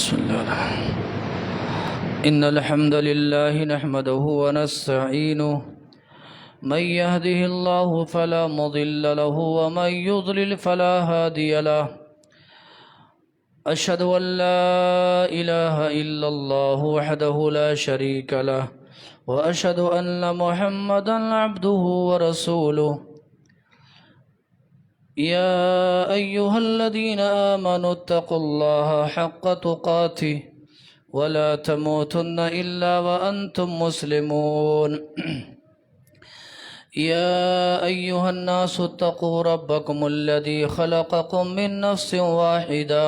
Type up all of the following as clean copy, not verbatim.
بسم الله إن الحمد لله نحمده ونستعينه من يهده الله فلا مضل له ومن يضلل فلا هادي له أشهد أن لا إله إلا الله وحده لا شريك له وأشهد أن محمدا عبده ورسوله يا أيها الذين آمنوا اتقوا الله حق تقاته ولا تموتن إلا وأنتم مسلمون يا أيها الناس اتقوا ربكم الذي خلقكم من نفس واحدة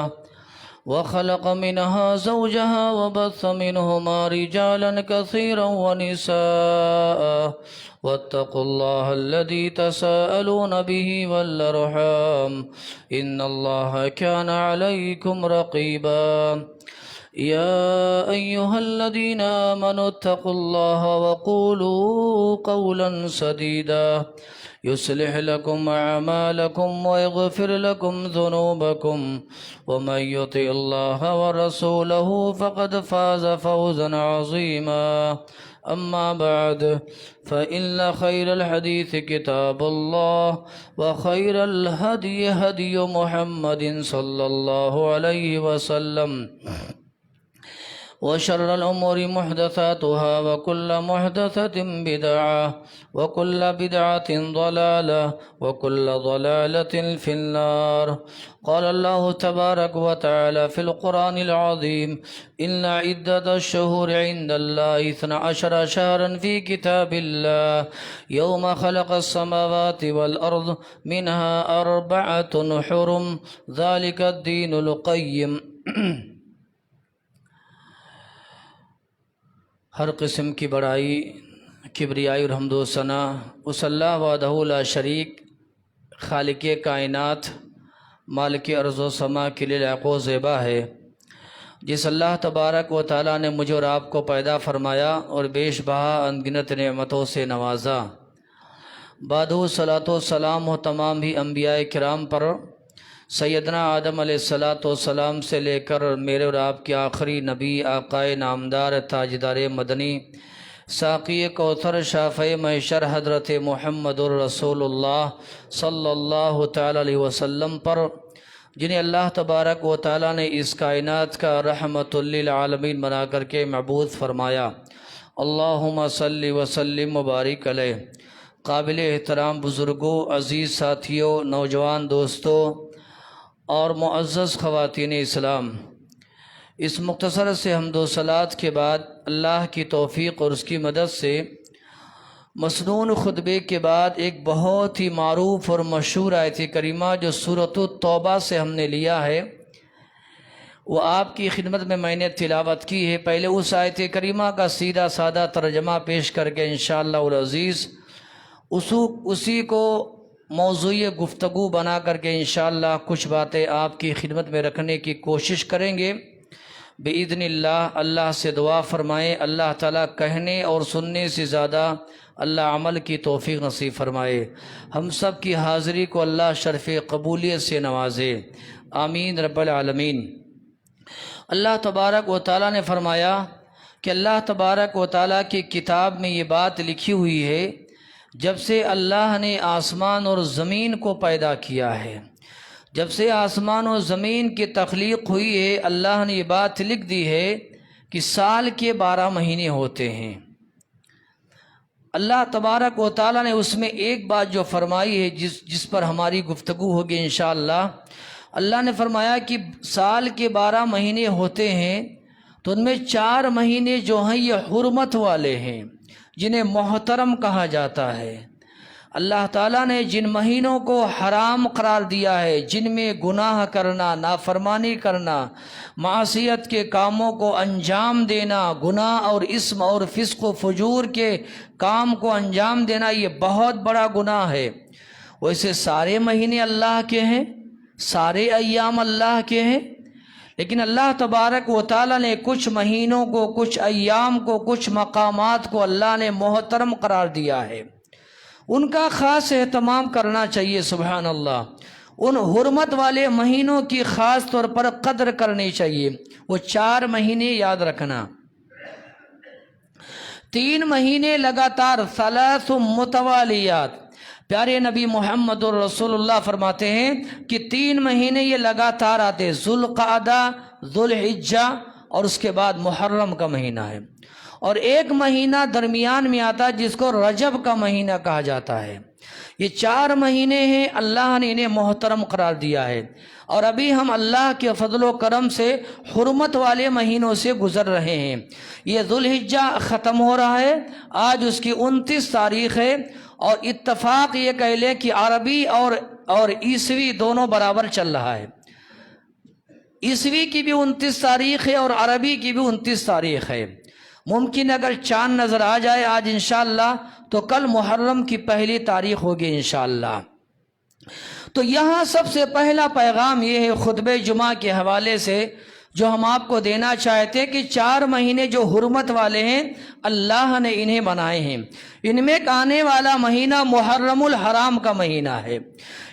وخلق منها زوجها وبث منهما رجالا كثيرا ونساء واتقوا الله الذي تساءلون به والأرحام إن الله كان عليكم رقيبا يا أيها الذين آمنوا اتقوا الله وقولوا قولا سديدا يصلح لكم أعمالكم ويغفر لكم ذنوبكم ومن يطع الله ورسوله فقد فاز فوزا عظيما أما بعد فإن خير الحديث كتاب الله وخير الهدي هدي محمد صلى الله عليه وسلم وشر الأمور محدثاتها وكل محدثة بدعة وكل بدعة ضلالة وكل ضلالة في النار قال الله تبارك وتعالى في القرآن العظيم إن عدة الشهور عند الله 12 شهرا في كتاب الله يوم خلق السماوات والأرض منها 4 حرم ذلك الدين القيم ہر قسم کی بڑائی کبریائی اور حمد و ثنا اس اللہ وحدہ لا شریک خالق کائنات مالک ارض و سما کے لیے لائق و زیبا ہے، جس اللہ تبارک و تعالیٰ نے مجھے اور آپ کو پیدا فرمایا اور بیش بہا انگنت نعمتوں سے نوازا۔ بعد صلاۃ و سلام و تمام بھی انبیاء کرام پر، سیدنا آدم علیہ السلام سے لے کر میرے اور آپ کے آخری نبی آقائے نامدار تاجدار مدنی ساقی کوثر شافع محشر حضرت محمد الرسول اللہ صلی اللہ تعالی علیہ وسلم پر، جنہیں اللہ تبارک و تعالیٰ نے اس کائنات کا رحمت للعالمین بنا کر کے مبعوث فرمایا۔ اللہم صلی وسلم مبارک علیہ۔ قابل احترام بزرگوں، عزیز ساتھیوں، نوجوان دوستوں اور معزز خواتین اسلام، اس مختصر سے حمد و صلات کے بعد اللہ کی توفیق اور اس کی مدد سے مسنون خطبے کے بعد ایک بہت ہی معروف اور مشہور آیت کریمہ جو سورۃ التوبہ سے ہم نے لیا ہے، وہ آپ کی خدمت میں میں نے تلاوت کی ہے۔ پہلے اس آیت کریمہ کا سیدھا سادہ ترجمہ پیش کر کے انشاءاللہ العزیز اسی کو موضوع گفتگو بنا کر کے انشاءاللہ کچھ باتیں آپ کی خدمت میں رکھنے کی کوشش کریں گے باذن اللہ۔ اللہ سے دعا فرمائیں اللہ تعالیٰ کہنے اور سننے سے زیادہ اللہ عمل کی توفیق نصیب فرمائے۔ ہم سب کی حاضری کو اللہ شرف قبولیت سے نوازے، آمین رب العالمین۔ اللہ تبارک و تعالیٰ نے فرمایا کہ اللہ تبارک و تعالیٰ کی کتاب میں یہ بات لکھی ہوئی ہے، جب سے اللہ نے آسمان اور زمین کو پیدا کیا ہے، جب سے آسمان اور زمین کی تخلیق ہوئی ہے، اللہ نے یہ بات لکھ دی ہے کہ سال کے 12 مہینے ہوتے ہیں۔ اللہ تبارک و تعالیٰ نے اس میں ایک بات جو فرمائی ہے جس پر ہماری گفتگو ہوگی انشاءاللہ، اللہ نے فرمایا کہ سال کے 12 مہینے ہوتے ہیں تو ان میں 4 مہینے جو ہیں یہ حرمت والے ہیں، جنہیں محترم کہا جاتا ہے۔ اللہ تعالیٰ نے جن مہینوں کو حرام قرار دیا ہے، جن میں گناہ کرنا، نافرمانی کرنا، معصیت کے کاموں کو انجام دینا، گناہ اور اسم اور فسق و فجور کے کام کو انجام دینا، یہ بہت بڑا گناہ ہے۔ ویسے سارے مہینے اللہ کے ہیں، سارے ایام اللہ کے ہیں، لیکن اللہ تبارک و تعالیٰ نے کچھ مہینوں کو، کچھ ایام کو، کچھ مقامات کو اللہ نے محترم قرار دیا ہے، ان کا خاص اہتمام کرنا چاہیے۔ سبحان اللہ۔ ان حرمت والے مہینوں کی خاص طور پر قدر کرنی چاہیے۔ وہ 4 مہینے یاد رکھنا، 3 مہینے لگاتار، 3 متوالیات۔ پیارے نبی محمد رسول اللہ فرماتے ہیں کہ 3 مہینے یہ لگاتار آتے، ذوالقعدہ، ذوالحجہ اور اس کے بعد محرم کا مہینہ ہے، اور 1 مہینہ درمیان میں آتا جس کو رجب کا مہینہ کہا جاتا ہے۔ یہ 4 مہینے ہیں، اللہ نے انہیں محترم قرار دیا ہے، اور ابھی ہم اللہ کے فضل و کرم سے حرمت والے مہینوں سے گزر رہے ہیں۔ یہ ذوالحجہ ختم ہو رہا ہے، آج اس کی 29 تاریخ ہے، اور اتفاق یہ کہہ لیں کہ عربی اور عیسوی دونوں برابر چل رہا ہے۔ عیسوی کی بھی 29 تاریخ ہے اور عربی کی بھی 29 تاریخ ہے۔ ممکن اگر چاند نظر آ جائے آج انشاءاللہ تو کل محرم کی 1 تاریخ ہوگی انشاءاللہ۔ تو یہاں سب سے پہلا پیغام یہ ہے خطبہ جمعہ کے حوالے سے جو ہم آپ کو دینا چاہتے ہیں کہ 4 مہینے جو حرمت والے ہیں اللہ نے انہیں بنائے ہیں۔ ان میں آنے والا مہینہ محرم الحرام کا مہینہ ہے،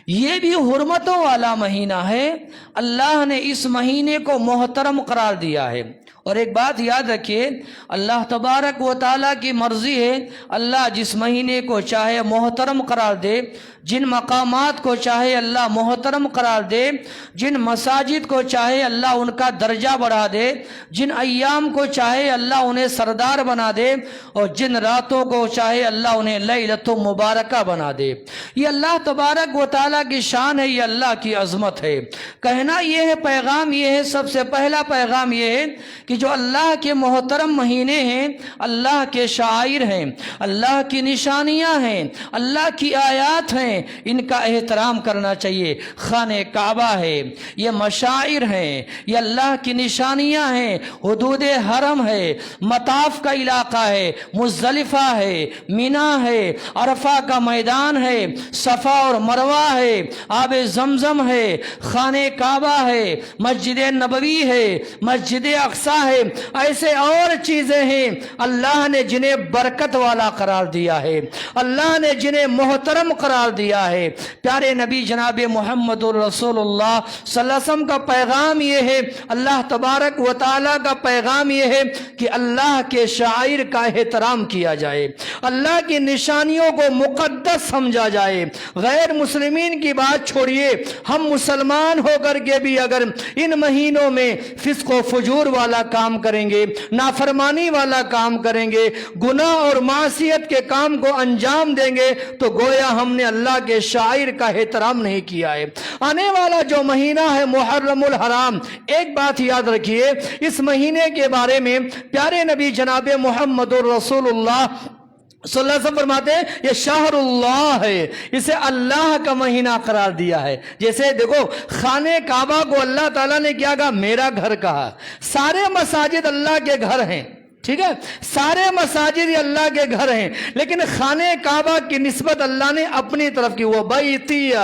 یہ بھی حرمتوں والا مہینہ ہے۔ اللہ نے اس مہینے کو محترم قرار دیا ہے، اور ایک بات یاد رکھیے، اللہ تبارک و تعالیٰ کی مرضی ہے، اللہ جس مہینے کو چاہے محترم قرار دے، جن مقامات کو چاہے اللہ محترم قرار دے، جن مساجد کو چاہے اللہ ان کا درجہ بڑھا دے، جن ایام کو چاہے اللہ انہیں سردار بنا دے، اور جن راتوں کو چاہے اللہ انہیں لیلۃ مبارکہ بنا دے۔ یہ اللہ تبارک و تعالیٰ کی شان ہے، یہ اللہ کی عظمت ہے۔ کہنا یہ ہے، پیغام یہ ہے، سب سے پہلا پیغام یہ ہے کہ جو اللہ کے محترم مہینے ہیں، اللہ کے شعائر ہیں، اللہ کی نشانیاں ہیں، اللہ کی آیات ہیں، ان کا احترام کرنا چاہیے۔ خانہ کعبہ ہے، یہ مشاعر ہیں، یہ اللہ کی نشانیاں ہیں، حدود حرم ہے، مطاف کا علاقہ ہے، مزدلفہ ہے، مینا ہے، عرفہ کا میدان ہے، صفا اور مروہ ہے، آب زمزم ہے، خانہ کعبہ ہے، مسجد نبوی ہے، مسجد اقصی ہے، ایسے اور چیزیں ہیں اللہ نے جنہیں برکت والا قرار دیا ہے، اللہ نے جنہیں محترم قرار دیا ہے۔ پیارے نبی جناب محمد رسول اللہ صلی اللہ علیہ وسلم کا پیغام یہ ہے، اللہ تبارک و تعالیٰ کا پیغام یہ ہے کہ اللہ کے شعائر کا احترام کیا جائے، اللہ کی نشانیوں کو مقدس سمجھا جائے۔ غیر مسلمین کی بات چھوڑیے، ہم مسلمان ہو کر کے بھی اگر ان مہینوں میں فسق و فجور والا کام کریں گے، نافرمانی والا کام کریں گے، گناہ اور معصیت کے کام کو انجام دیں گے، تو گویا ہم نے اللہ کے شاعر کا احترام نہیں کیا ہے۔ آنے والا جو مہینہ ہے محرم الحرام، ایک بات یاد رکھیے، اس مہینے کے بارے میں پیارے نبی جناب محمد رسول اللہ صلی اللہ علیہ وسلم فرماتے ہیں یہ شہر اللہ ہے، اسے اللہ کا مہینہ قرار دیا ہے۔ جیسے دیکھو خانہ کعبہ کو اللہ تعالیٰ نے کیا کہا؟ میرا گھر کہا۔ سارے مساجد اللہ کے گھر ہیں، ٹھیک ہے، سارے مساجد یہ اللہ کے گھر ہیں، لیکن خانہ کعبہ کی نسبت اللہ نے اپنی طرف کی، وہ بیتیہ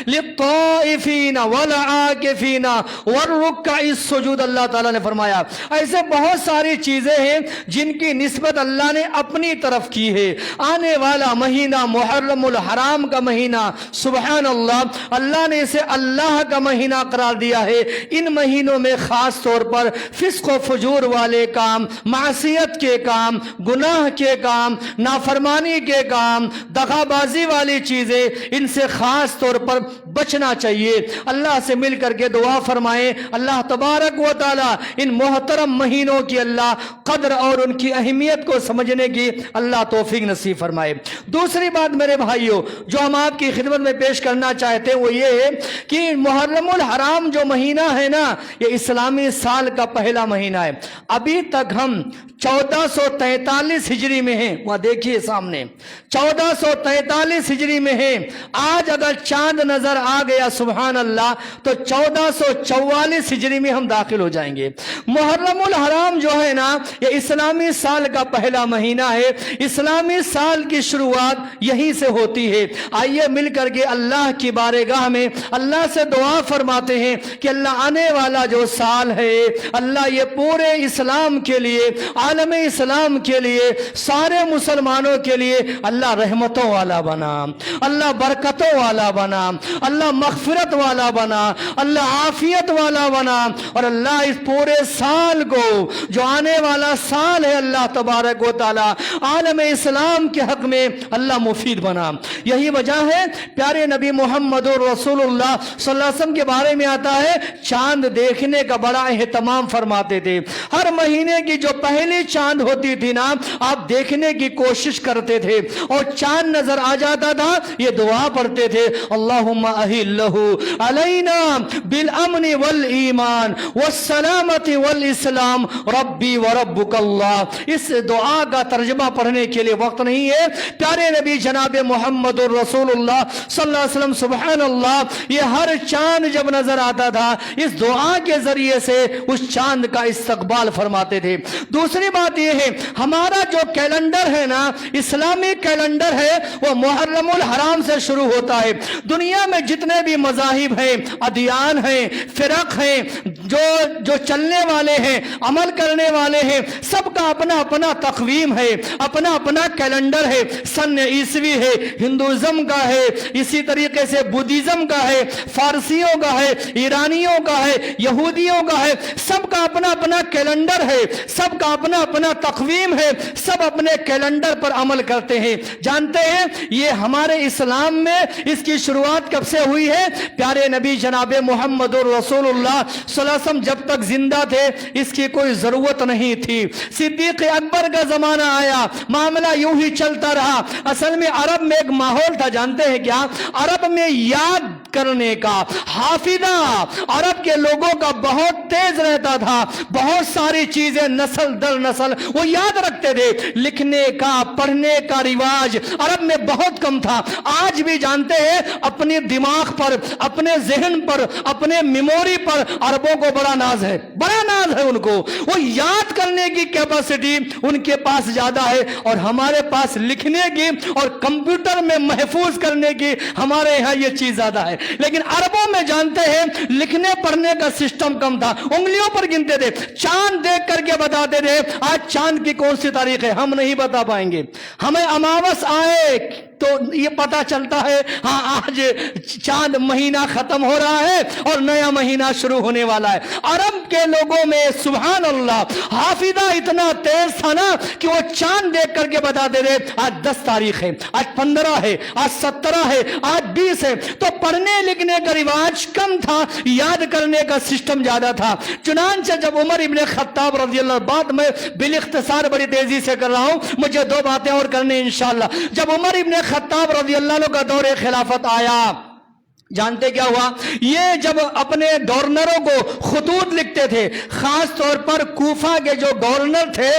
للطائفین والعاکفین والرکع السجود، اللہ تعالیٰ نے فرمایا۔ ایسے بہت ساری چیزیں ہیں جن کی نسبت اللہ نے اپنی طرف کی ہے۔ آنے والا مہینہ محرم الحرام کا مہینہ، سبحان اللہ، اللہ نے اسے اللہ کا مہینہ قرار دیا ہے۔ ان مہینوں میں خاص طور پر فسق و فجور والے کام، معصیت کے کام، گناہ کے کام، نافرمانی کے کام، دغا بازی والی چیزیں، ان سے خاص طور پر بچنا چاہیے۔ اللہ سے مل کر کے دعا فرمائیں، اللہ تبارک و تعالی ان محترم مہینوں کی اللہ قدر اور ان کی اہمیت کو سمجھنے کی اللہ توفیق نصیب فرمائے۔ دوسری بات میرے بھائیوں جو ہم آپ کی خدمت میں پیش کرنا چاہتے ہیں وہ یہ ہے کہ محرم الحرام جو مہینہ ہے نا، یہ اسلامی سال کا پہلا مہینہ ہے۔ ابھی تک ہم 1443 ہجری میں ہیں، وہاں دیکھیے سامنے 1443 ہجری میں ہیں۔ آج اگر چاند نظر آ گیا سبحان اللہ تو 1444 ہجری میں ہم داخل ہو جائیں گے۔ محرم الحرام جو ہے نا یہ اسلامی سال کا پہلا مہینہ ہے، اسلامی سال کی شروعات یہیں سے ہوتی ہے۔ آئیے مل کر کے اللہ کی بارگاہ میں اللہ سے دعا فرماتے ہیں کہ اللہ آنے والا جو سال ہے اللہ یہ پورے اسلام کے لیے، عالم اسلام کے لیے سارے مسلمانوں کے لیے اللہ رحمتوں والا بنا، اللہ برکتوں والا بنا، اللہ مغفرت والا بنا، اللہ عافیت والا بنا، اور اللہ اس پورے سال کو جو آنے والا سال ہے اللہ تبارک و تعالی عالم اسلام کے حق میں اللہ مفید بنا۔ یہی وجہ ہے پیارے نبی محمد رسول اللہ صلی اللہ علیہ وسلم کے بارے میں آتا ہے چاند دیکھنے کا بڑا اہتمام فرماتے تھے۔ ہر مہینے کی جو پہلی چاند ہوتی تھی نا آپ دیکھنے کی کوشش کرتے تھے، اور چاند نظر آ جاتا تھا یہ دعا پڑھتے تھے اللہم اہلہ علینا بالامن والایمان والسلامت والاسلام ربی وربک اللہ۔ اس دعا کا ترجمہ پڑھنے کے لیے وقت نہیں ہے۔ پیارے نبی جناب محمد رسول اللہ صلی اللہ علیہ وسلم سبحان اللہ یہ ہر چاند جب نظر آتا تھا اس دعا کے ذریعے سے اس چاند کا استقبال فرماتے تھے۔ دوسری بات یہ ہے ہمارا جو کیلنڈر ہے نا اسلامی کیلنڈر ہے وہ محرم الحرام سے شروع ہوتا ہے۔ دنیا میں جتنے بھی مذاہب ہیں، ادیان ہیں، فرق ہیں، جو چلنے والے ہیں، عمل کرنے والے ہیں، سب کا اپنا اپنا تقویم ہے، اپنا اپنا کیلنڈر ہے۔ سن عیسوی ہے، ہندوازم کا ہے، اسی طریقے سے بدھزم کا ہے، فارسیوں کا ہے، ایرانیوں کا ہے، یہودیوں کا ہے، سب کا اپنا اپنا کیلنڈر ہے، سب کا اپنا اپنا تقویم ہے، سب اپنے کیلنڈر پر عمل کرتے ہیں۔ جانتے ہیں یہ ہمارے اسلام میں اس کی شروعات کب سے ہوئی ہے؟ پیارے نبی جناب محمد رسول اللہ صلی اللہ علیہ وسلم جب تک زندہ تھے اس کی کوئی ضرورت نہیں تھی۔ صدیق اکبر کا زمانہ آیا، معاملہ یوں ہی چلتا رہا۔ اصل میں عرب میں ایک ماحول تھا، جانتے ہیں کیا؟ عرب میں یاد کرنے کا حافظہ عرب کے لوگوں کا بہت تیز رہتا تھا، بہت ساری چیزیں نسل در نسل وہ یاد رکھتے تھے۔ لکھنے کا پڑھنے کا رواج عرب میں بہت کم تھا۔ آج بھی جانتے ہیں اپنے دماغ پر، اپنے ذہن پر، اپنے میموری پر عربوں کو بڑا ناز ہے، بڑا ناز ہے ان کو۔ وہ یاد کرنے کی کیپیسٹی ان کے پاس زیادہ ہے، اور ہمارے پاس لکھنے کی اور کمپیوٹر میں محفوظ کرنے کی ہمارے یہاں یہ چیز زیادہ ہے۔ لیکن عربوں میں جانتے ہیں لکھنے پڑھنے کا سسٹم کم تھا، انگلیوں پر گنتے تھے، چاند دیکھ کر کے بتاتے تھے آج چاند کی کون سی تاریخ ہے، ہم نہیں بتا پائیں گے۔ ہمیں اماوس آئے تو یہ پتا چلتا ہے ہاں آج چاند مہینہ ختم ہو رہا ہے اور نیا مہینہ شروع ہونے والا ہے۔ عرب کے لوگوں میں سبحان اللہ حافظہ اتنا تیز تھا نا کہ وہ چاند دیکھ کر کے بتاتے تھے آج 10 تاریخ ہے، آج 15 ہے، آج 17 ہے، آج 20 ہے۔ تو پڑھنے لکھنے کا رواج کم تھا، یاد کرنے کا سسٹم زیادہ تھا۔ چنانچہ جب عمر ابن خطاب رضی اللہ عنہ، بات میں بالاختصار بڑی تیزی سے کر رہا ہوں، مجھے 2 باتیں اور کرنے انشاءاللہ۔ جب عمر ابن خطاب رضی اللہ عنہ کا دور خلافت آیا، جانتے کیا ہوا؟ یہ جب اپنے گورنروں کو خطوط لکھتے تھے، خاص طور پر کوفہ کے جو گورنر تھے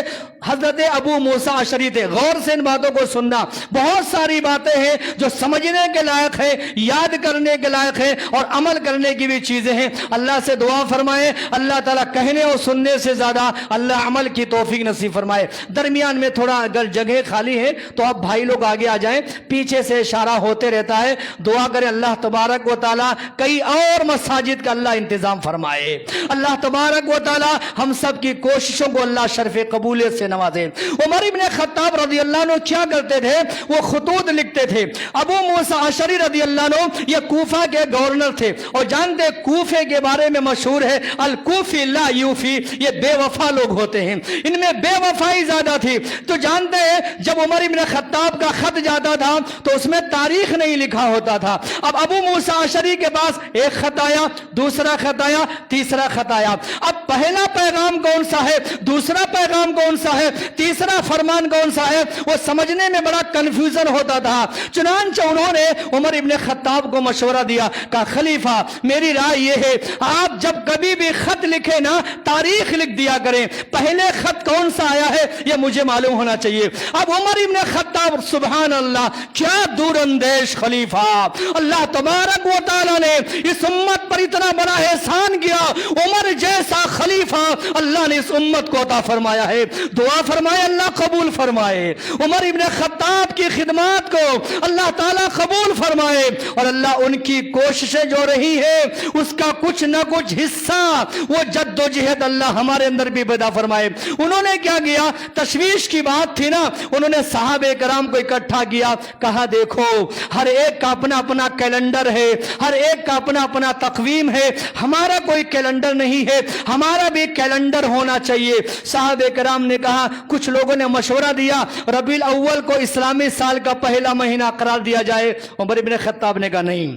حضرت ابو موسیٰ اشعری تھے۔ غور سے ان باتوں کو سننا، بہت ساری باتیں ہیں جو سمجھنے کے لائق ہے، یاد کرنے کے لائق ہے، اور عمل کرنے کی بھی چیزیں ہیں۔ اللہ سے دعا فرمائے اللہ تعالیٰ کہنے اور سننے سے زیادہ اللہ عمل کی توفیق نصیب فرمائے۔ درمیان میں تھوڑا اگر جگہ خالی ہے تو آپ بھائی لوگ آگے آ جائیں، پیچھے سے اشارہ ہوتے رہتا ہے۔ دعا کریں اللہ تبارک و تعالیٰ کئی اور مساجد کا اللہ انتظام فرمائے۔ اللہ تبارک و تعالیٰ ہم سب کی کوششوں کو اللہ شرف قبولیت سے نوازے۔ عمر ابن خطاب رضی اللہ عنہ کیا کرتے تھے؟ وہ خطوط لکھتے تھے۔ ابو موسیٰ اشعری رضی اللہ عنہ یہ کوفہ کے گورنر تھے، اور جانتے کوفے کے بارے میں مشہور ہے الکوفی لا یوفی، یہ بے وفا لوگ ہوتے ہیں، ان میں بے وفائی زیادہ تھی۔ تو جانتے ہیں جب عمر ابن خطاب کا خط جاتا تھا تو اس میں تاریخ نہیں لکھا ہوتا تھا۔ اب ابو موسیٰ اشعری کے پاس ایک خط آیا، دوسرا خط آیا، تیسرا خط آیا۔ اب پہلا پیغام کون سا ہے، دوسرا پیغام کون سا ہے، تیسرا فرمان کون سا ہے، وہ سمجھنے میں بڑا کنفیوژن ہوتا تھا۔ چنانچہ انہوں نے عمر ابن خطاب کو مشورہ دیا، کہا خلیفہ میری رائے یہ ہے آپ جب کبھی بھی خط لکھیں نا تاریخ لکھ دیا کریں، پہلے خط کون سا آیا ہے یہ مجھے معلوم ہونا چاہیے۔ اب عمر ابن خطاب سبحان اللہ کیا دور اندیش خلیفہ، اللہ تبارک و تعالیٰ نے اس امت پر اتنا بڑا احسان کیا، عمر جیسا خلیفہ اللہ نے اس امت کو عطا فرمایا ہے۔ دعا فرمائے اللہ قبول فرمائے۔ عمر ابن خطاب خطاب کی خدمات کو اللہ تعالیٰ قبول فرمائے، اور اللہ ان کی کوششیں جو رہی ہے اس کا کچھ نہ کچھ حصہ، وہ جد و جہد اللہ ہمارے اندر بھی پیدا فرمائے۔ انہوں نے کیا کیا؟ تشویش کی بات تھی نا، انہوں نے صحابہ کرام کو اکٹھا کیا، کہا دیکھو ہر ایک کا اپنا اپنا کیلنڈر ہے، ہر ایک کا اپنا اپنا تقویم ہے، ہمارا کوئی کیلنڈر نہیں ہے، ہمارا بھی کیلنڈر ہونا چاہیے۔ صحابہ کرام نے کہا، کچھ لوگوں نے مشورہ دیا ربیع الاول کو اسلامی سال کا پہلا مہینہ قرار دیا جائے، عمر ابن خطاب نے کہا نہیں۔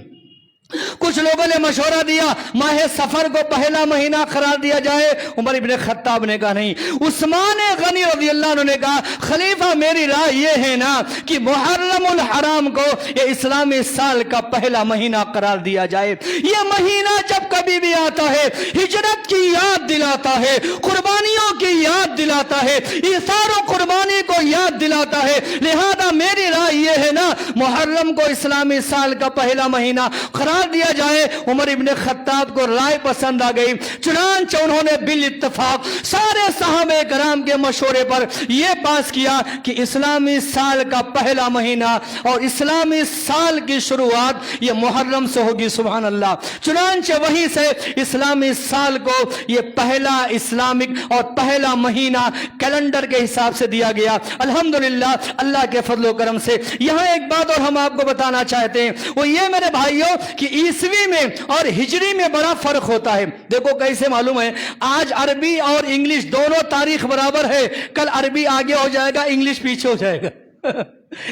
کچھ لوگوں نے مشورہ دیا ماہ سفر کو پہلا مہینہ قرار دیا جائے، عمر ابن خطاب نے کہا نہیں۔ عثمان غنی رضی اللہ عنہ نے کہا خلیفہ میری رائے یہ ہے نا کہ محرم الحرام کو یہ اسلامی سال کا پہلا مہینہ قرار دیا جائے۔ یہ مہینہ جب کبھی بھی آتا ہے ہجرت کی یاد دلاتا ہے، قربانیوں کی یاد دلاتا ہے، ایثار و قربانی کو یاد دلاتا ہے، لہذا میری رائے یہ ہے نا محرم کو اسلامی سال کا پہلا مہینہ قرار دیا جائے۔ عمر ابن خطاب کو رائے پسند آ گئی، چنانچہ انہوں نے بالاتفاق سارے صحابہ کرام کے مشورے پر یہ پاس کیا کہ اسلامی سال کا پہلا مہینہ اور اسلامی سال کی شروعات یہ محرم سے ہوگی، سبحان اللہ۔ چنانچہ وہیں سے اسلامی سال کو یہ پہلا اسلامک اور پہلا مہینہ کیلنڈر کے حساب سے دیا گیا، الحمدللہ اللہ کے فضل و کرم سے۔ یہاں ایک بات اور ہم آپ کو بتانا چاہتے ہیں، وہ یہ میرے بھائیوں کہ عیسوی میں اور ہجری میں بڑا فرق ہوتا ہے۔ دیکھو کیسے معلوم ہے، آج عربی اور انگلش دونوں تاریخ برابر ہے، کل عربی آگے ہو جائے گا، انگلش پیچھے ہو جائے گا۔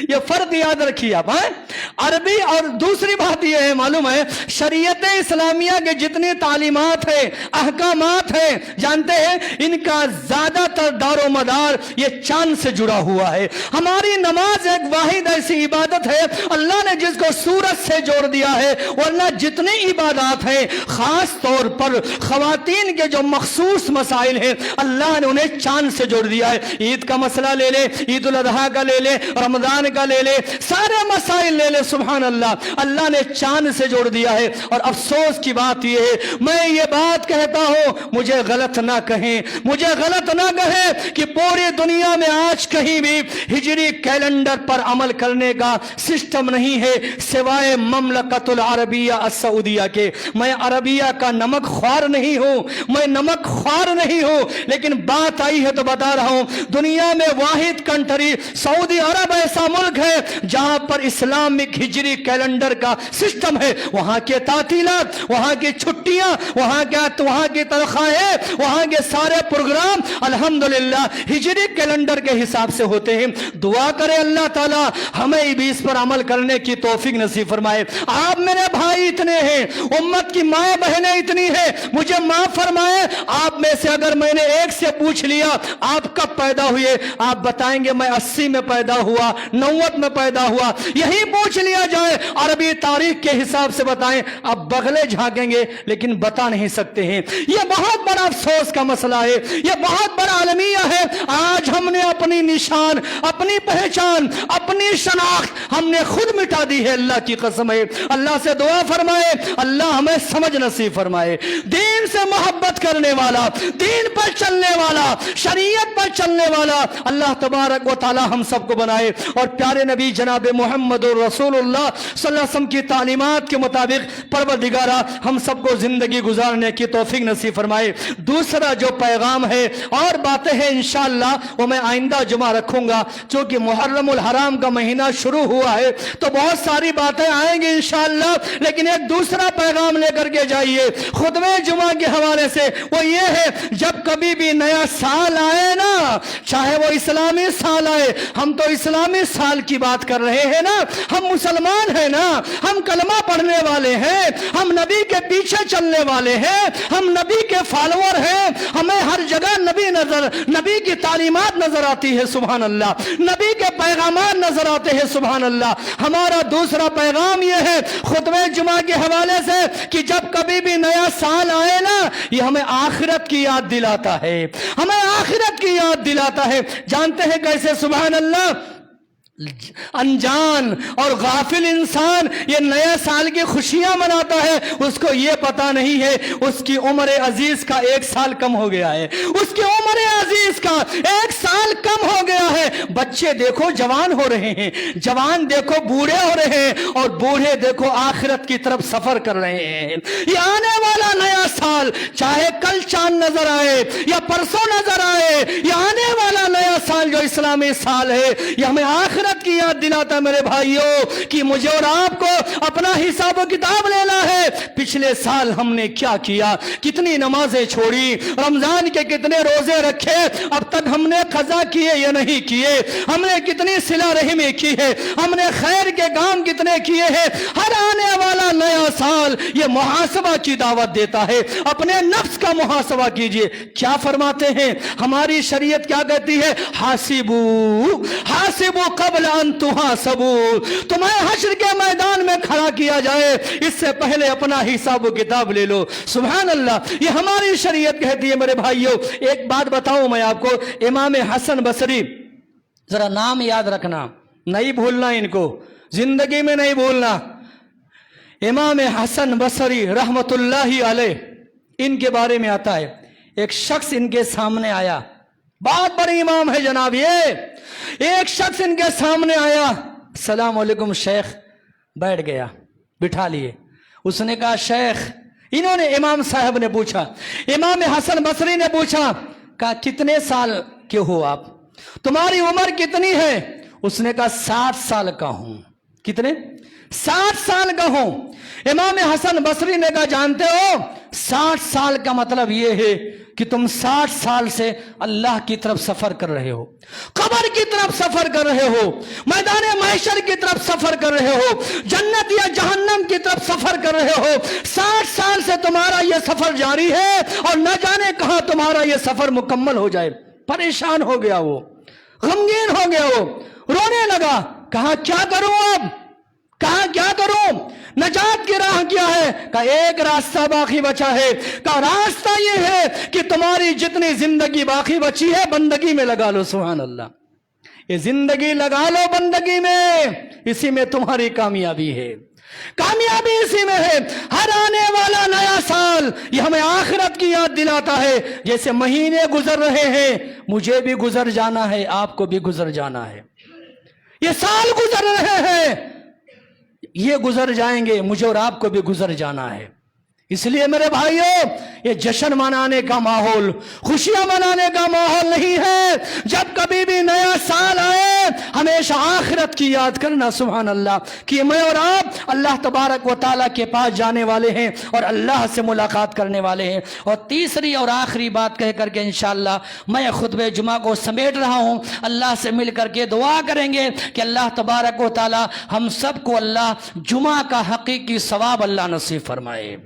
یہ فرق یاد رکھیے آپ، عربی اور دوسری بات یہ ہے معلوم ہے، شریعت اسلامیہ کے جتنی تعلیمات ہیں، احکامات ہیں، جانتے ہیں ان کا زیادہ تر دار و مدار یہ چاند سے جڑا ہوا ہے۔ ہماری نماز ایک واحد ایسی عبادت ہے اللہ نے جس کو سورج سے جوڑ دیا ہے، ورنہ جتنی عبادات ہیں خاص طور پر خواتین کے جو مخصوص مسائل ہیں اللہ نے انہیں چاند سے جوڑ دیا ہے۔ عید کا مسئلہ لے لے، عید الاضحیٰ کا لے لے، رمضان کا لے لے، سارے مسائل لے لے، سبحان اللہ، اللہ نے چاند سے جوڑ دیا ہے۔ اور افسوس کی بات یہ ہے، میں یہ بات کہتا ہوں، مجھے غلط نہ کہیں، مجھے غلط نہ کہیں کہ پوری دنیا میں آج کہیں بھی ہجری کیلنڈر پر عمل کرنے کا سسٹم نہیں ہے سوائے مملکت العربیہ السعودیہ کے۔ میں عربیہ کا نمک خوار نہیں ہوں، میں نمک خوار نہیں ہوں، لیکن بات آئی ہے تو بتا رہا ہوں، دنیا میں واحد کنٹری سعودی عرب ایسا ملک ہے جہاں پر اسلامک ہجری کیلنڈر کا سسٹم ہے۔ وہاں کے تعطیلات، وہاں کی چھٹیاں، وہاں کی تنخواہیں، وہاں کے سارے پروگرام الحمدللہ ہجری کیلنڈر کے حساب سے ہوتے ہیں۔ دعا کرے اللہ تعالی ہمیں بھی اس پر عمل کرنے کی توفیق نصیب فرمائے۔ آپ میرے بھائی اتنے ہیں، امت کی ماں بہنیں اتنی ہیں، مجھے معاف فرمائے، آپ میں سے اگر میں نے ایک سے پوچھ لیا آپ کب پیدا ہوئے، آپ بتائیں گے میں 80 میں پیدا ہوا، 90 میں پیدا ہوا۔ یہی پوچھ لیا جائے عربی تاریخ کے حساب سے بتائیں، آپ بغلے جھانکیں گے لیکن بتا نہیں سکتے ہیں۔ یہ بہت بڑا افسوس کا مسئلہ ہے، یہ بہت بڑا المیہ ہے۔ آج ہم نے اپنی نشان، اپنی پہچان، اپنی شناخت ہم نے خود مٹا دی ہے، اللہ کی قسم ہے۔ اللہ سے دعا فرمائے اللہ ہمیں سمجھ نصیب فرمائے، دین سے محبت کرنے والا، دین پر چلنے والا، شریعت پر چلنے والا اللہ تبارک و تعالی ہم سب کو بنائے، اور پیارے نبی جناب محمد رسول اللہ صلی اللہ علیہ وسلم کی تعلیمات کے مطابق پروردگارہ ہم سب کو زندگی گزارنے کی توفیق نصیب فرمائے۔ دوسرا جو پیغام ہے اور باتیں ہیں انشاءاللہ وہ میں آئندہ جمعہ رکھوں گا، چونکہ محرم الحرام کا مہینہ شروع ہوا ہے تو بہت ساری باتیں آئیں گی انشاءاللہ، لیکن ایک دوسرا پیغام لے کر کے جائیے خطبہ جمعہ کے حوالے سے، وہ یہ ہے جب کبھی بھی نیا سال آئے نا، چاہے وہ اسلامی سال آئے، ہم تو اسلامی سال کی بات کر رہے ہیں نا، ہم مسلمان ہیں نا، ہم کلمہ پڑھنے والے ہیں، ہم نبی کے پیچھے چلنے والے ہیں، ہم نبی کے فالوور ہیں، ہمیں ہر جگہ نبی کی تعلیمات نظر آتی ہے، سبحان اللہ، نبی کے پیغامات نظر آتے ہیں، سبحان اللہ۔ ہمارا دوسرا پیغام یہ ہے خطبہ جمعہ کے حوالے سے کہ جب کبھی بھی نیا سال آئے نا، یہ ہمیں آخرت کی یاد دلاتا ہے، ہمیں آخرت کی یاد دلاتا ہے۔ جانتے ہیں کیسے؟ سبحان اللہ، انجان اور غافل انسان یہ نئے سال کی خوشیاں مناتا ہے، اس کو یہ پتا نہیں ہے اس کی عمر عزیز کا 1 سال کم ہو گیا ہے، اس کی عمر عزیز کا 1 سال کم ہو گیا ہے۔ بچے دیکھو جوان ہو رہے ہیں، جوان دیکھو بوڑھے ہو رہے ہیں، اور بوڑھے دیکھو آخرت کی طرف سفر کر رہے ہیں۔ یہ آنے والا نیا سال چاہے کل چاند نظر آئے یا پرسوں نظر آئے، یہ آنے والا نیا سال جو اسلامی سال ہے یہ ہمیں آخرت کی یاد دلاتا ہے میرے بھائیوں کہ مجھے اور آپ کو اپنا حساب و کتاب لینا ہے۔ پچھلے سال ہم نے کیا کیا، کتنی نمازیں چھوڑی، رمضان کے کتنے روزے رکھے، اب تک ہم نے قضا کیے یا نہیں کیے، ہم نے کتنی صلہ رحمی کی ہے، ہم نے خیر کے کام کتنے کیے ہیں۔ ہر آنے والا نیا سال یہ محاسبہ کی دعوت دیتا ہے، اپنے نفس کا محاسبہ کیجئے۔ کیا فرماتے ہیں ہماری شریعت، کیا کہتی ہے؟ حاسبو قبل ان تحاسبو، تمہیں حشر کے میدان میں کھڑا کیا جائے اس سے پہلے اپنا حساب و کتاب لے لو۔ سبحان اللہ، یہ ہماری شریعت کہتی ہے میرے بھائیوں۔ ایک بات بتاؤں میں آپ کو، امام حسن بصری، ذرا نام یاد رکھنا، نہیں بھولنا ان کو، زندگی میں نہیں بھولنا۔ امام حسن بصری رحمت اللہ علیہ، ان کے بارے میں آتا ہے ایک شخص ان کے سامنے آیا، بہت بڑے امام ہے جناب یہ، ایک شخص ان کے سامنے آیا، السلام علیکم شیخ، بیٹھ گیا، بٹھا لیے۔ اس نے کہا شیخ، انہوں نے امام صاحب نے پوچھا، امام حسن بصری نے پوچھا، کہا کتنے سال کے ہو آپ، تمہاری عمر کتنی ہے؟ اس نے کہا 60 سال کا ہوں۔ کتنے؟ 60 سال کا ہوں۔ امام حسن بصری نے کہا جانتے ہو 60 سال کا مطلب یہ ہے کہ تم 60 سال سے اللہ کی طرف سفر کر رہے ہو، قبر کی طرف سفر کر رہے ہو، میدان محشر کی طرف سفر کر رہے ہو، جنت یا جہنم کی طرف سفر کر رہے ہو۔ 60 سال سے تمہارا یہ سفر جاری ہے اور نہ جانے کہاں تمہارا یہ سفر مکمل ہو جائے۔ پریشان ہو گیا وہ، غمگین ہو گیا وہ، رونے لگا، کہا کیا کروں اب، کہا کیا کروں، نجات کی راہ کیا ہے؟ کہا ایک راستہ باقی بچا ہے۔ کہا راستہ یہ ہے کہ تمہاری جتنی زندگی باقی بچی ہے بندگی میں لگا لو۔ سبحان اللہ، یہ زندگی لگا لو بندگی میں، اسی میں تمہاری کامیابی ہے، کامیابی اسی میں ہے۔ ہر آنے والا نیا سال یہ ہمیں آخرت کی یاد دلاتا ہے۔ جیسے مہینے گزر رہے ہیں، مجھے بھی گزر جانا ہے، آپ کو بھی گزر جانا ہے، یہ سال گزر رہے ہیں، یہ گزر جائیں گے، مجھے اور آپ کو بھی گزر جانا ہے۔ اس لیے میرے بھائیوں، یہ جشن منانے کا ماحول، خوشیاں منانے کا ماحول نہیں ہے۔ جب کبھی بھی نیا سال آئے ہمیشہ آخرت کی یاد کرنا، سبحان اللہ، کہ میں اور آپ اللہ تبارک و تعالیٰ کے پاس جانے والے ہیں اور اللہ سے ملاقات کرنے والے ہیں۔ اور تیسری اور آخری بات کہہ کر کے انشاءاللہ میں خطبہ جمعہ کو سمیٹ رہا ہوں، اللہ سے مل کر کے دعا کریں گے کہ اللہ تبارک و تعالیٰ ہم سب کو اللہ جمعہ کا حقیقی ثواب اللہ نصیب فرمائے۔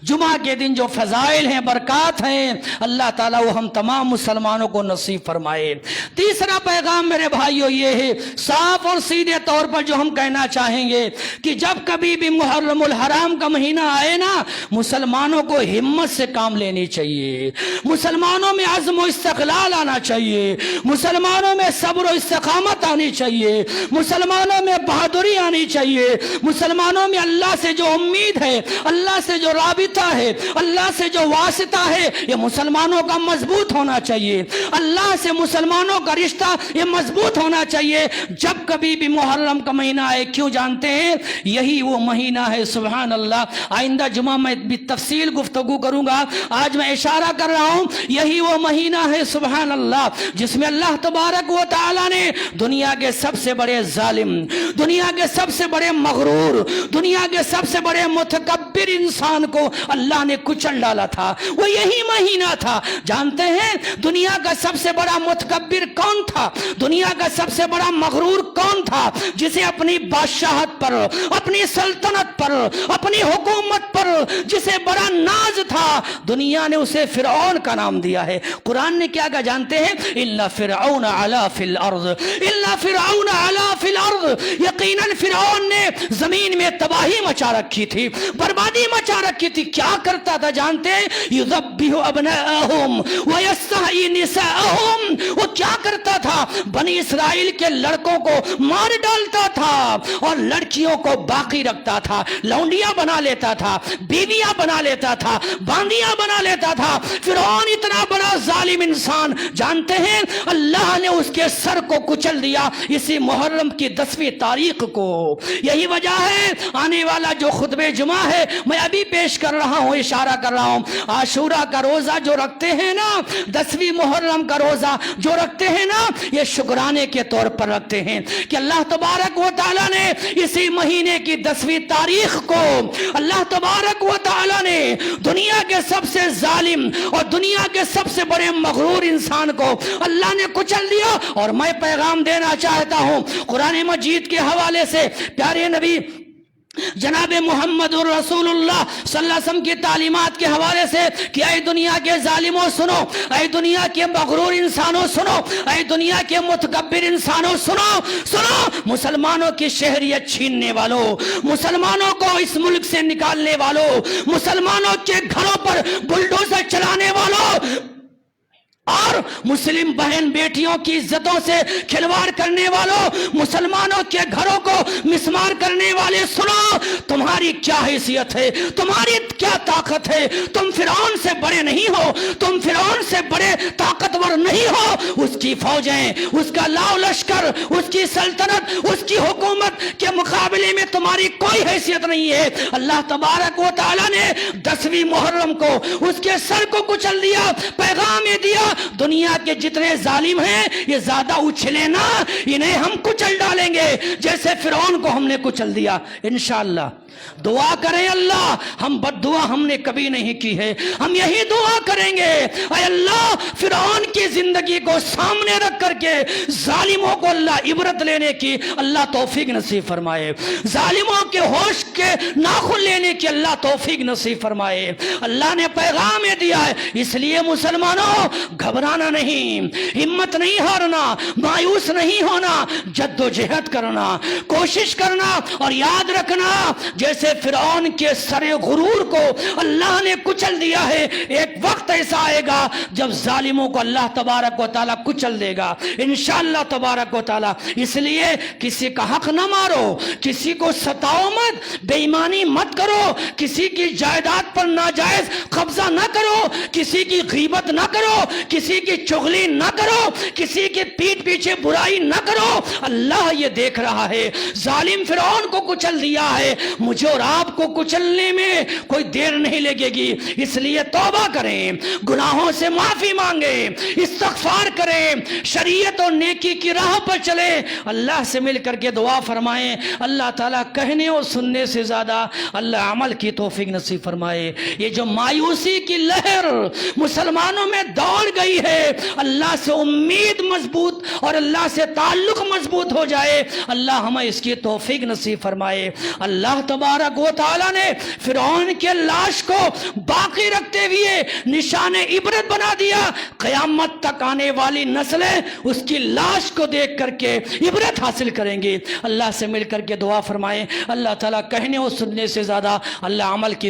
جمعہ کے دن جو فضائل ہیں، برکات ہیں، اللہ تعالیٰ وہ ہم تمام مسلمانوں کو نصیب فرمائے۔ تیسرا پیغام میرے بھائیوں یہ ہے، صاف اور سیدھے طور پر جو ہم کہنا چاہیں گے کہ جب کبھی بھی محرم الحرام کا مہینہ آئے نا، مسلمانوں کو ہمت سے کام لینی چاہیے، مسلمانوں میں عزم و استقلال آنا چاہیے، مسلمانوں میں صبر و استقامت آنی چاہیے، مسلمانوں میں بہادری آنی چاہیے، مسلمانوں میں اللہ سے جو امید ہے، اللہ سے جو رابطہ ہے، اللہ سے جو واسطہ ہے، یہ مسلمانوں کا مضبوط ہونا چاہیے۔ اللہ سے مسلمانوں کا رشتہ یہ مضبوط ہونا چاہیے۔ جب کبھی بھی محرم کا مہینہ آئے، کیوں جانتے ہیں؟ یہی وہ مہینہ ہے، سبحان اللہ، آئندہ جمعہ میں بھی تفصیل گفتگو کروں گا، آج میں اشارہ کر رہا ہوں، یہی وہ مہینہ ہے سبحان اللہ جس میں اللہ تبارک و تعالیٰ نے دنیا کے سب سے بڑے ظالم، دنیا کے سب سے بڑے مغرور، دنیا کے سب سے بڑے متکبر انسان کو اللہ نے کچل ڈالا تھا، وہ یہی مہینہ تھا۔ جانتے ہیں دنیا کا سب سے بڑا متکبر کون تھا؟ دنیا کا سب سے بڑا مغرور کون تھا؟ جسے اپنی بادشاہت پر، اپنی سلطنت پر، اپنی حکومت پر جسے بڑا ناز تھا، دنیا نے اسے فرعون کا نام دیا ہے۔ قرآن نے کیا کہا جانتے ہیں؟ الا فرعون علا فی الارض، الا فرعون علا فی الارض، یقیناً فرعون نے زمین میں تباہی مچا رکھی تھی، بربادی بربادی مچا رکھی تھی. کیا کرتا تھا جانتے ہیں؟ یذبح ابناءہم ویستحیی نساءہم. وہ کیا کرتا تھا؟ بنی اسرائیل کے لڑکوں کو مار ڈالتا تھا اور لڑکیوں کو باقی رکھتا تھا. لونڈیاں بنا لیتا تھا, بیویاں بنا لیتا تھا, باندیاں بنا لیتا تھا. فرعون اتنا بڑا ظالم انسان, جانتے ہیں اللہ نے اس کے سر کو کچل دیا اسی محرم کی 10ویں تاریخ کو. یہی وجہ ہے آنے والا جو خطبہ جمعہ ہے میں ابھی پیش کر رہا ہوں, اشارہ کر رہا ہوں, عاشورہ کا روزہ جو رکھتے ہیں نا, 10ویں محرم کا روزہ جو رکھتے ہیں نا, یہ شکرانے کے طور پر رکھتے ہیں کہ اللہ تبارک و تعالی نے اسی مہینے کی 10ویں تاریخ کو اللہ تبارک و تعالی نے دنیا کے سب سے ظالم اور دنیا کے سب سے بڑے مغرور انسان کو اللہ نے کچل دیا. اور میں پیغام دینا چاہتا ہوں قرآن مجید کے حوالے سے, پیارے نبی جناب محمد رسول اللہ صلی اللہ علیہ وسلم کی تعلیمات کے حوالے سے کہ اے دنیا کے ظالموں سنو, اے دنیا کے مغرور انسانوں سنو, اے دنیا کے متکبر انسانوں سنو, سنو مسلمانوں کی شہریت چھیننے والوں, مسلمانوں کو اس ملک سے نکالنے والوں, مسلمانوں کے گھروں پر بلڈوزر چلانے والوں اور مسلم بہن بیٹیوں کی عزتوں سے کھلواڑ کرنے والوں, مسلمانوں کے گھروں کو مسمار کرنے والے, سنو تمہاری کیا حیثیت ہے, تمہاری کیا طاقت ہے. تم فرعون سے بڑے نہیں ہو, تم فرعون سے بڑے طاقتور نہیں ہو. اس کی فوجیں, اس کا لاؤ لشکر, اس کی سلطنت, اس کی حکومت کے مقابلے میں تمہاری کوئی حیثیت نہیں ہے. اللہ تبارک و تعالی نے 10ویں محرم کو اس کے سر کو کچل دیا, پیغام یہ دیا دنیا کے جتنے ظالم ہیں یہ زیادہ اچھلے نا, انہیں ہم کچل ڈالیں گے جیسے فرعون کو ہم نے کچل دیا. انشاءاللہ دعا کریں اللہ, ہم بد دعا ہم نے کبھی نہیں کی ہے, ہم یہی دعا کریں گے اے اللہ فرعون کی زندگی کو سامنے رکھ کر کے ظالموں کو اللہ عبرت لینے کی اللہ توفیق نصیب فرمائے, ظالموں کے ہوش کے ناخن لینے کی اللہ توفیق نصیب فرمائے. اللہ نے پیغام دیا ہے, اس لیے مسلمانوں گھبرانا نہیں, ہمت نہیں ہارنا, مایوس نہیں ہونا, جد و جہد کرنا, کوشش کرنا اور یاد رکھنا جیسے فرعون کے سر غرور کو اللہ نے کچل دیا ہے, ایک وقت ایسا آئے گا جب ظالموں کو اللہ تبارک و تعالیٰ کچل دے گا انشاءاللہ تبارک و تعالیٰ. اس لیے کسی کا حق نہ مارو, کسی کو ستاؤ مت, بے ایمانی مت کرو, کسی کی جائیداد پر ناجائز قبضہ نہ کرو, کسی کی غیبت نہ کرو, کسی کی چغلی نہ کرو, کسی کی پیٹھ پیچھے برائی نہ کرو. اللہ یہ دیکھ رہا ہے, ظالم فرعون کو کچل دیا ہے, مجھے اور آپ کو کچلنے میں کوئی دیر نہیں لگے گی. اس لیے توبہ کریں, گناہوں سے معافی مانگیں, استغفار کریں, شریعت اور نیکی کی راہ پر چلیں, اللہ سے مل کر کے دعا فرمائیں. اللہ تعالیٰ کہنے اور سننے سے زیادہ اللہ عمل کی توفیق نصیب فرمائے. یہ جو مایوسی کی لہر مسلمانوں میں دوڑ گئی ہے, اللہ سے امید مضبوط اور اللہ سے تعلق مضبوط ہو جائے, اللہ ہمیں اس کی توفیق نصیب فرمائے. اللہ تبارک و تعالیٰ نے فرعون کے لاش کو باقی رکھتے ہوئے نشان عبرت بنا دیا. قیامت تک آنے والی نسلیں اس کی لاش کو دیکھ کر کے عبرت حاصل کریں گی. اللہ سے مل کر کے دعا فرمائیں. اللہ تعالیٰ کہنے اور سننے سے زیادہ اللہ عمل کی